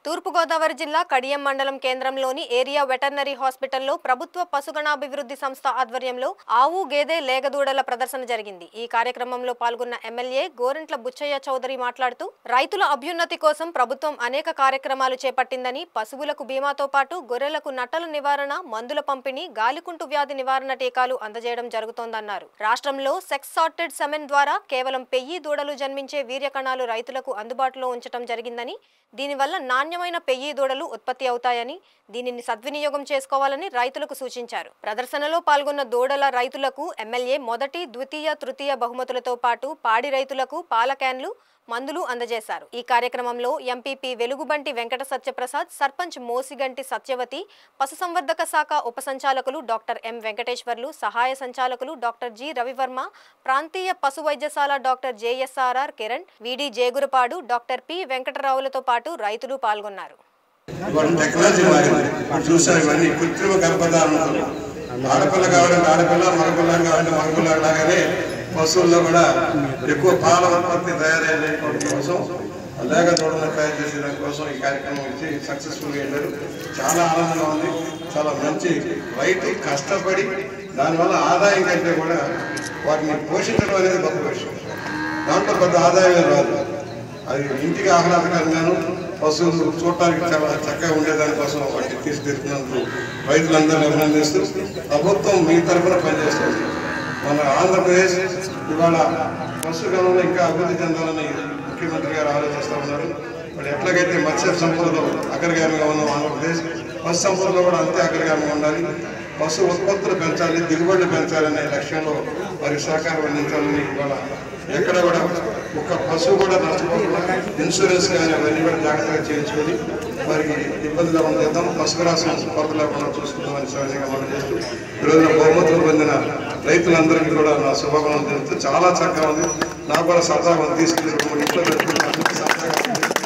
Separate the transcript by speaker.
Speaker 1: తూర్పుగోదావరి జిల్లా కడియం మండలం కేంద్రంలోని ఏరియా వెటర్నరీ హాస్పిటల్లో ప్రభుత్వ పశుగణాభివృద్ధి సంస్థ ఆధ్వర్యంలో ఆవు గేదె లేగదూడల ప్రదర్శన జరిగింది। ఈ కార్యక్రమంలో పాల్గొన్న ఎమ్మెల్యే గోరంట్ల బుచ్చయ్య చౌదరి మాట్లాడుతూ రైతుల అభ్యున్నతి కోసం ప్రభుత్వం అనేక కార్యక్రమాలు చేపట్టిందని, పశువులకు బీమాతో పాటు గొర్రెలకు నట్టల నివారణ, మందుల పంపిణీ, గాలికుంటు వ్యాధి నివారణ టీకాలు అందజేయడం జరుగుతోందన్నారు। రాష్ట్రంలో సెక్స్ సార్టెడ్ సెమెన్ ద్వారా కేవలం 1000 దూడలు జన్మించే వీర్య కణాలు రైతులకు అందుబాటులో ఉంచడం జరిగిందని, దీనివల్ల నాణ్యమైన 1000 దూడలు ఉత్పత్తి అవుతాయని, దీనిని సద్వినియోగం చేసుకోవాలని రైతులకు సూచించారు। ప్రదర్శనలో పాల్గొన్న దూడల రైతులకు ఎమ్మెల్యే మొదటి, ద్వితీయ, తృతీయ బహుమతులతో పాటు పాడి రైతులకు పాల క్యాన్లు, మందులు అందజేశారు। ఈ కార్యక్రమంలో ఎంపీపీ వెలుగుబంటి వెంకట సత్యప్రసాద్, సర్పంచ్ మోసిగంటి సత్యవతి, పశుసంవర్ధక శాఖ ఉప సంచాలకులు డాక్టర్ ఎం వెంకటేశ్వర్లు, సహాయ సంచాలకులు డాక్టర్ జి రవివర్మ, ప్రాంతీయ పశు వైద్యశాల డాక్టర్ జేఎస్ఆర్ఆర్ కిరణ్, విడి జేగురపాడు, డాక్టర్ పి వెంకటరావులతో పాటు రైతులు పాల్గొన్నారు।
Speaker 2: పశువుల్లో కూడా ఎక్కువ పాల ఉత్పత్తి తయారయ్యేటువంటి కోసం లేక దూడలను తయారు చేసేదాని కోసం ఈ కార్యక్రమం ఇచ్చి సక్సెస్ఫుల్గా వెళ్ళారు। చాలా ఆనందంగా ఉంది। చాలా మంచి రైతు కష్టపడి దానివల్ల ఆదాయం కంటే కూడా వాటిని పోషించడం అనేది గొప్ప విషయం। దాంట్లో పెద్ద ఆదాయం రాదు, అది ఇంటికి ఆహ్లాదకరంగాను పశువులు చూడటానికి చాలా చక్కగా ఉండేదానికోసం వాటిని తీర్చిదిద్దుతున్నందుకు రైతులందరినీ అభినందిస్తూ ప్రభుత్వం మీ తరఫున పనిచేస్తుంది। మన ఆంధ్రప్రదేశ్ ఇవాళ పశుగణంలో ఇంకా అభివృద్ధి చెందాలని ముఖ్యమంత్రి గారు ఆలోచిస్తూ ఉన్నారు। మరి ఎట్లాగైతే మత్స్య సంపదలో అగ్రగామిగా ఉన్న ఆంధ్రప్రదేశ్, పశు సంపదలో కూడా అంతే అగ్రగామిగా ఉండాలి। పశు ఉత్పత్తులు పెంచాలి, దిగుబడులు పెంచాలనే లక్ష్యంలో మరి సహకారం అందించాలని ఇవాళ ఎక్కడ కూడా ఒక పశువు కూడా నష్టపోకుండా ఇన్సూరెన్స్ కానీ అవన్నీ కూడా జాగ్రత్తగా చేయించుకొని వారికి ఇబ్బంది లేకుండా చేద్దాం, పశువు రాసం కొరత లేకుండా చూసుకుందామని సహజంగా మనం చేస్తూ ఈరోజున బహుమతులు పొందిన రైతులందరికీ కూడా నా శుభాకాంక్షలు తెలుపుతూ చాలా చక్కగా ఉంది। నాకు కూడా సరదాగా తీసుకెళ్ళి ఇంట్లో పెట్టుకుంటే సరదాగా